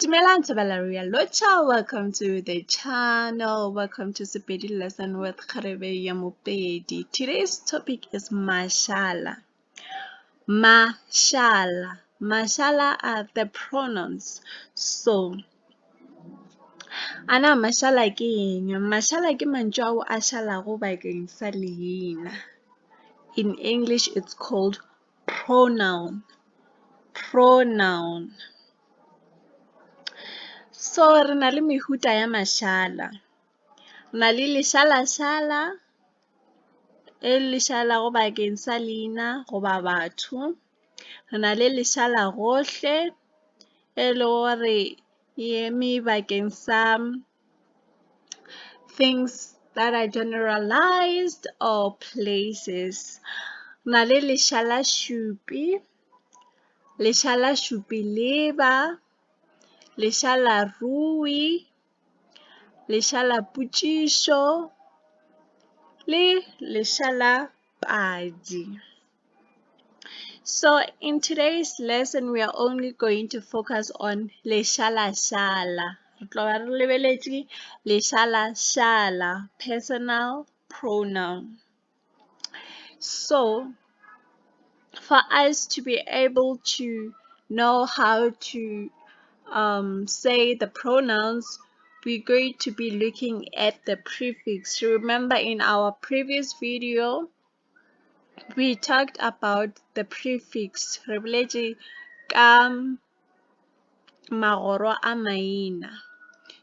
Dumelang Valeria Locha, welcome to the channel. Welcome to Sepedi lesson with Kharebe Mopedi. Today's topic is Mashala. Mashala. Mashala are the pronouns. So, ana mashala ke eng? Mashala ke mantswe a shalago bakeng sa leina. In English, it's called pronoun. Pronoun. So, re na le mehuta ya mashala. Na le leshala-shala le shalago bakeng sa leina goba batho. Re na le leshala gohle le gore eme bakeng sa things that are generalized or places. Re na le leshala-shupi leba, leshala-rui, leshala-potšišo le leshala-padi. So in today's lesson, we are only going to focus on leshala-shala. Re tlo ba re lebeletše leshala-shala, personal pronoun. So for us to be able to know how to say the pronouns, we're going to be looking at the prefix. Remember, in our previous video, we talked about the prefix. Re boletše ka magoro a maina.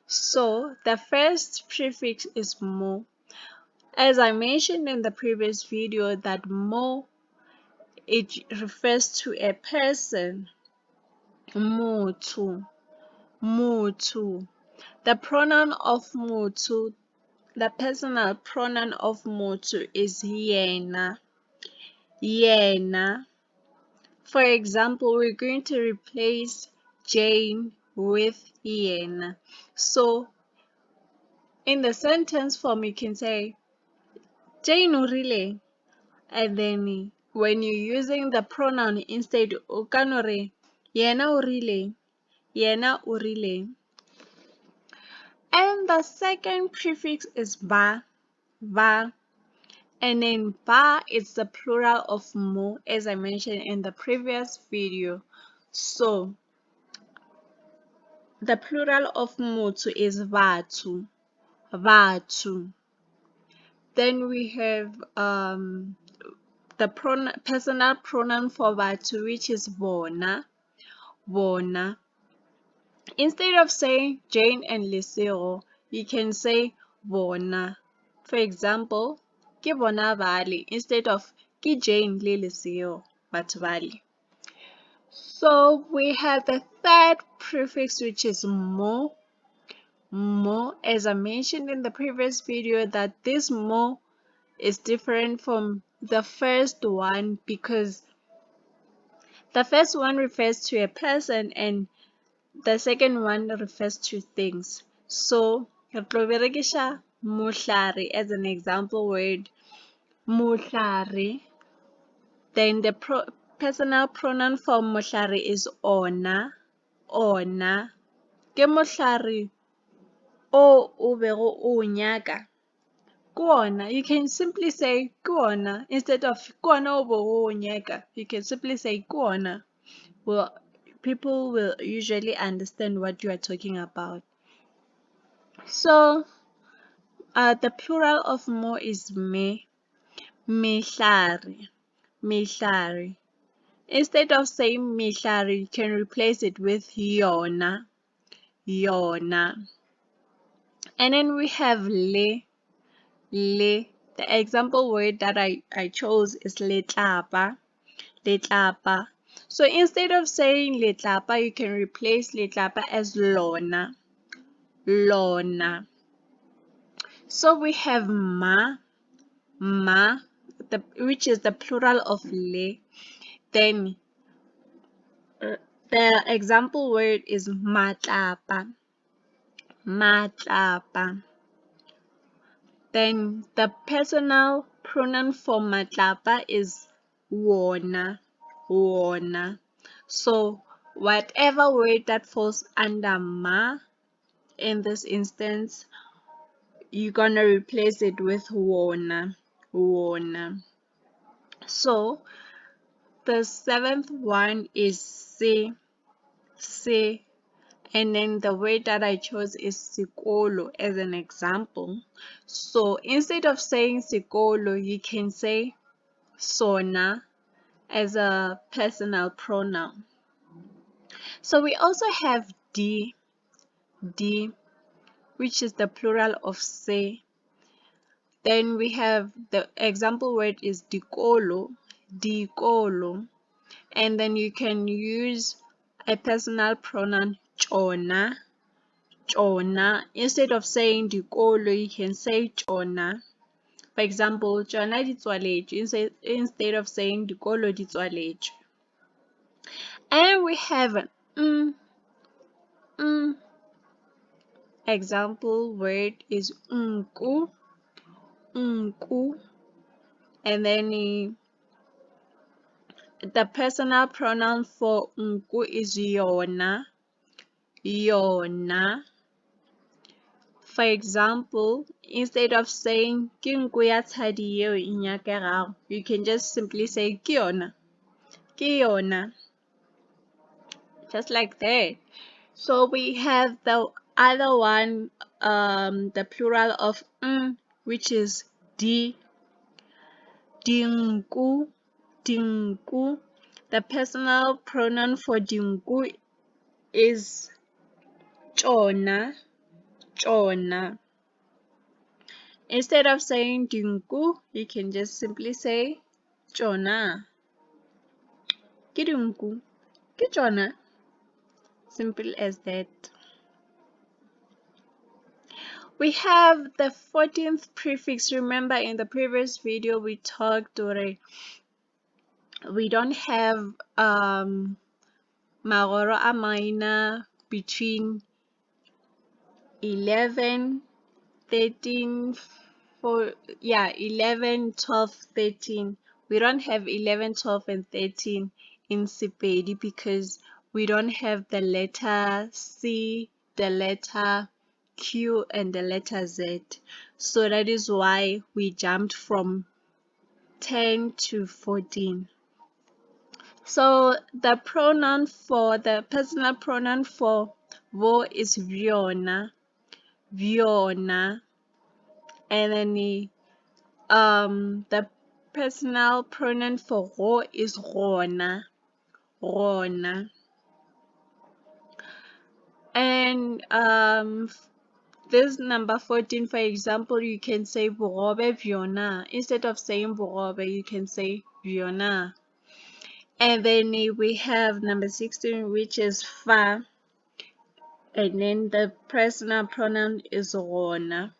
So the first prefix is mo. As I mentioned in the previous video, that mo, it refers to a person. Motho. Motho. The pronoun of motho, the personal pronoun of motho is yena. Yena. For example, we're going to replace Jane with yena. So in the sentence form, you can say Jane o rile, and then when you're using the pronoun instead, o ka no re yena o rile, yena o rile. And the second prefix is ba, va. And then ba is the plural of mo, as I mentioned in the previous video. So the plural of motho is vathu, vathu. Then we have the personal pronoun for vathu, which is bona, bona. Instead of saying Jane and Lesego, you can say bona. For example, ke bona vale instead of ke Jane le Lesego, but vale. So we have the third prefix, which is mo. Mo, as I mentioned in the previous video, that this mo is different from the first one because the first one refers to a person and the second one refers to things. So re tlo berekisha mohlare as an example word. Mohlare. Then the personal pronoun for mohlare is ona, ona. Ke mohlare o bego o nyaka. Ke ona. You can simply say ke ona instead of ke ona o bego o nyaka. You can simply say ke ona. Well, people will usually understand what you are talking about. So the plural of mo is me, mehlare, mehlare. Instead of saying mehlare, you can replace it with yona, yona. And then we have le, le. The example word that I chose is letlapa, letlapa. So instead of saying letlapa, you can replace letlapa as lona, lona. So we have ma, ma, which is the plural of le. Then the example word is matlapa, matlapa. Then the personal pronoun for matlapa is wona, wona. So whatever word that falls under ma in this instance, you're gonna replace it with wona, wona. So the seventh one is se, se, and then the word that I chose is sikolo as an example. So instead of saying sikolo, you can say sona as a personal pronoun. So we also have di, di, which is the plural of se. Then we have the example word is dikolo, dikolo. And then you can use a personal pronoun chona, chona. Instead of saying dikolo, you can say chona. For example, chona di tswaletšwe instead of saying dikolo di tswaletšwe. And we have mm, mm. Example word is nku, nku. And then the personal pronoun for nku is yona, yona. For example, instead of saying ke nku ya tshadi yeo e nyakegago, you can just simply say ke yona, ke yona. Just like that. So we have the other one, the plural of which is di, dinku, dinku. The personal pronoun for dinku is chona, chona. Instead of saying dinku, you can just simply say chona, ke dinku, ke chona. Simple as that. We have the 14th prefix. Remember in the previous video we talked already. We don't have magoro a minor between 11, 13, 11, 12, 13. We don't have 11, 12, and 13 in Sepedi because we don't have the letter C, the letter Q, and the letter Z. So that is why we jumped from 10 to 14. So the pronoun for the personal pronoun for vo is vyona, vyona. And then the personal pronoun for go is gona, gona. And this number 14, for example, you can say borobe vyona. Instead of saying borobe, you can say vyona. And then we have number 16, which is fa. And then the personal pronoun is gona.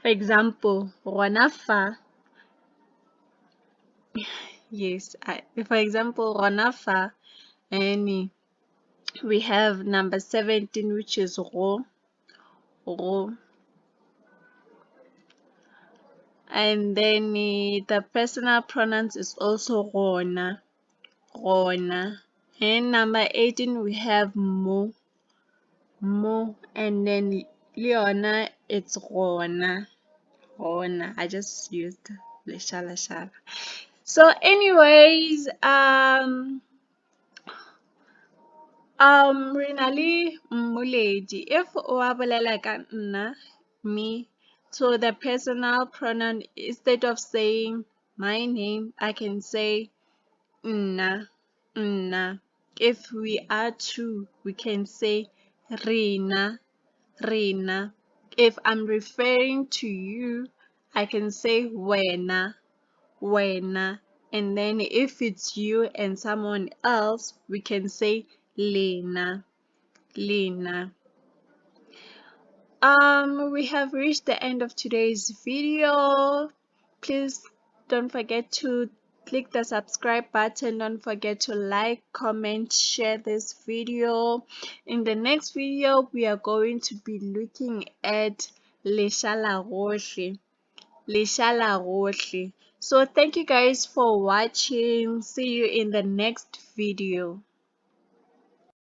For example, gona fa. Yes, for example, gona fa. And we have number 17, which is ro, ro. And then the personal pronouns is also gona, gona. And number 18, we have mo, mo. And then leona, it's gona, gona. I just used leshala. So anyways, Renali Muledi, if o bolela ka nna, me, so the personal pronoun, instead of saying my name, I can say nna, nna. If we are two, we can say rena, rena. If I'm referring to you, I can say wena, wena. And then if it's you and someone else, we can say lena, lena. We have reached the end of today's video. Please don't forget to click the subscribe button. Don't forget to like, comment, share this video. In the next video, we are going to be looking at leshala rohle, leshala rohle. So thank you guys for watching. See you in the next video.